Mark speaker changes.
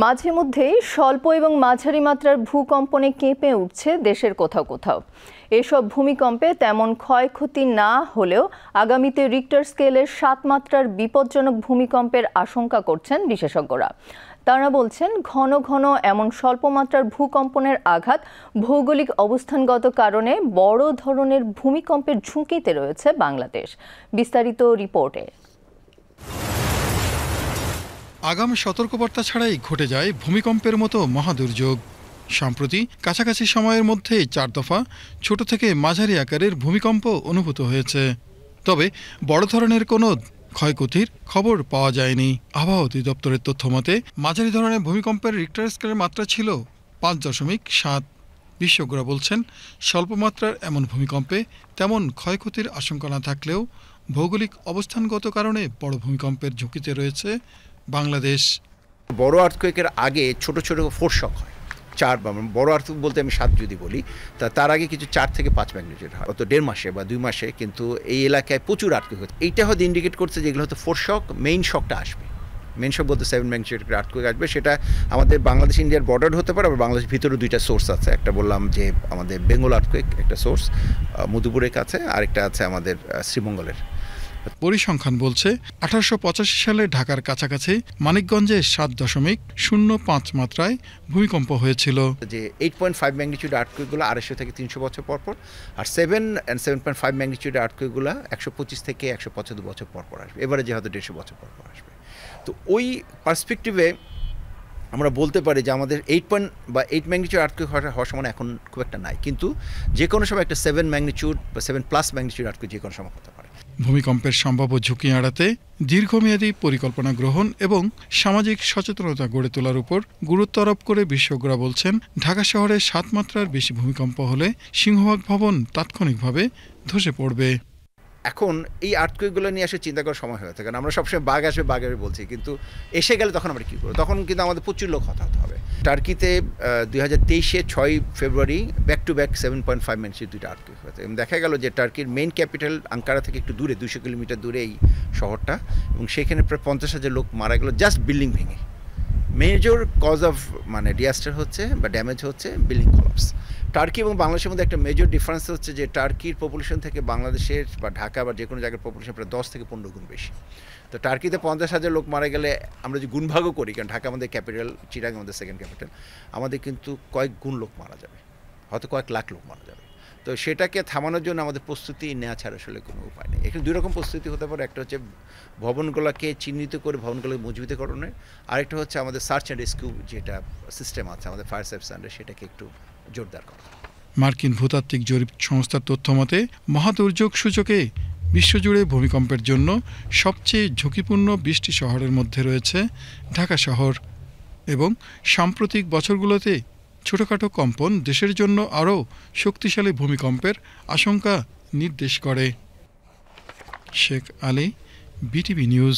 Speaker 1: মাঝে মধ্যেই স্বল্প এবং মাঝারি মাত্রার ভূকম্পনে কেঁপে উঠছে দেশের কোথাও কোথাও। এসব ভূমিকম্পে তেমন ক্ষয়ক্ষতি না হলেও আগামীতে রিক্টার স্কেলের 7 মাত্রার বিপজ্জনক ভূমিকম্পের আশঙ্কা করছেন বিশেষজ্ঞরা। তারা বলছেন, ঘন ঘন এমন স্বল্প মাত্রার ভূকম্পনের আঘাত ভৌগোলিক অবস্থানগত কারণে বড় ধরনের ভূমিকম্পের ঝুঁকিতে রয়েছে বাংলাদেশ। বিস্তারিত রিপোর্টে।
Speaker 2: আগাম সতর্কবার্তা ছাড়াই ঘটে যায় ভূমিকম্পের মতো মহাদুর্যোগ। সম্প্রতি কাছাকাছি সময়ের মধ্যেই 4 দফা ছোট থেকে মাঝারি আকারের ভূমিকম্প অনুভূত হয়েছে। তবে বড় ধরনের কোনো ক্ষয়ক্ষতির খবর পাওয়া যায়নি। আবহাওয়া অধিদপ্তরের তথ্য মতে মাঝারি ধরনের ভূমিকম্পের রিক্টার স্কেলের মাত্রা ছিল 5.7। বিশেষজ্ঞরা বলছেন, স্বল্প মাত্রার এমন ভূমিকম্পে তেমন ক্ষয়ক্ষতির আশঙ্কা না থাকলেও ভৌগোলিক অবস্থানগত কারণে বড় ভূমিকম্পের ঝুঁকিতে রয়েছে বাংলাদেশ।
Speaker 3: বড় আর্থকুয়েকের আগে ছোট ছোট ফোরশক হয়। 4 বা বড় আর্থকুয়েক বলতে আমি 7 যদি বলি, তার আগে কিছু 4 থেকে 5 ম্যাগনিটিউড হয়, অত 1.5 মাসে বা 2 মাসে। কিন্তু এই এলাকায় প্রচুর আর্থকুয়েক হচ্ছে। এইটা হয়তো ইন্ডিকেট করছে যেগুলো হয়তো ফোরশক, মেইন শকটা আসবে। মেইন শক বলতে 7 ম্যাগনিটিউডের আর্থকুয়েক আসবে। সেটা আমাদের বাংলাদেশ ইন্ডিয়ার বর্ডার হতে পারে, আবার বাংলাদেশের ভিতরে 2টা সোর্স আছে। একটা বললাম যে আমাদের বেঙ্গল আর্থকুয়েক একটা সোর্স মধুপুরের কাছে, আরেকটা আছে আমাদের শ্রীমঙ্গলের।
Speaker 2: পরিসংখ্যান বলছে 1885 সালে ঢাকার কাছাকাছি মানিকগঞ্জে 7.05 মাত্রায় ভূমিকম্প হয়েছিল।
Speaker 3: যে 8.5 ম্যাগনিটিউড আর্থকুয়েকগুলো 250 থেকে 300 বছর পরপর, আর 7 and 7.5 ম্যাগনিটিউড আর্থকুয়েকগুলো 125 থেকে 175 বছর পরপর আসবে। এবারে যে হয়তো 150 বছর পরপর আসবে। তো ওই পার্সপেক্টিভে আমরা বলতে পারি যে আমাদের 8 ম্যাগনিটিউড আর্থকুয়েক হওয়ার সময় এখন খুব একটা নাই, কিন্তু যে কোনো সময় একটা 7 ম্যাগনিটিউড বা 7+ ম্যাগনিটিউড আর্থকুয়েক যে কোনো সময় হতে পারে।
Speaker 2: ভূমিকম্পের সম্ভাব্য ঝুঁকি এড়াতে দীর্ঘমেয়াদী পরিকল্পনা গ্রহণ এবং সামাজিক সচেতনতা গড়ে তোলার উপর গুরুত্ব আরোপ করে বিশেষজ্ঞরা বলছেন, ঢাকা শহরে 7 মাত্রার বেশি ভূমিকম্প হলে সিংহভাগ ভবন তাৎক্ষণিকভাবে ধসে পড়বে।
Speaker 3: এখন এই আর্থকুয়েকগুলো নিয়ে আসলে চিন্তা করার সময় হয়ে থাকে, কারণ আমরা সবসময় বাঘ আসবে বলছি, কিন্তু এসে গেলে তখন আমরা কী করবো? তখন কিন্তু আমাদের প্রচুর লোক হতাহত হবে। টার্কিতে 2023-এ 6 ফেব্রুয়ারি ব্যাক টু ব্যাক 7.5 ম্যাগনিটিউড 2টা আর্থকুয়েক হয়েছে, এবং দেখা গেল যে টার্কির মেইন ক্যাপিটাল আঙ্কারা থেকে একটু দূরে 200 কিলোমিটার দূরে এই শহরটা, এবং সেখানে প্রায় 50,000 লোক মারা গেল জাস্ট বিল্ডিং ভেঙে। মেজর কজ অফ ডিজাস্টার হচ্ছে বা ড্যামেজ হচ্ছে বিল্ডিং কলাপস। টার্কি এবং বাংলাদেশের মধ্যে একটা মেজর ডিফারেন্স হচ্ছে যে টার্কির পপুলেশন থেকে বাংলাদেশের বা ঢাকা বা যে কোনো জায়গার পপুলেশন প্রায় 10 থেকে 15 গুণ বেশি। তো টার্কিতে 50,000 লোক মারা গেলে আমরা যে গুণভাগও করি, কারণ ঢাকা আমাদের ক্যাপিটাল, চিটাগাং আমাদের সেকেন্ড ক্যাপিটাল, আমাদের কিন্তু কয়েক গুণ লোক মারা যাবে, হয়তো কয়েক লাখ লোক মারা যাবে। তো সেটাকে থামানোর জন্য আমাদের প্রস্তুতি নেওয়া ছাড়া আসলে কোনো উপায় নেই। এখানে 2 রকম প্রস্তুতি হতে পারে। একটা হচ্ছে ভবনগুলোকে চিহ্নিত করে ভবনগুলোকে মজবুতীকরণের, আরেকটা হচ্ছে আমাদের সার্চ অ্যান্ড রেস্কিউ যেটা সিস্টেম আছে আমাদের ফায়ার সার্ভিস আন্ডার, সেটাকে একটু জোরদার করা।
Speaker 2: মার্কিন ভূতাত্ত্বিক জরিপ সংস্থার তথ্য মতে মহাদুর্যোগ সূচকে বিশ্বজুড়ে ভূমিকম্পের জন্য সবচেয়ে ঝুঁকিপূর্ণ 20টি শহরের মধ্যে রয়েছে ঢাকা শহর, এবং সাম্প্রতিক বছরগুলোতে ছোটখাটো কম্পন দেশের জন্য আরও শক্তিশালী ভূমিকম্পের আশঙ্কা নির্দেশ করে। Sheikh Ali, BTV news.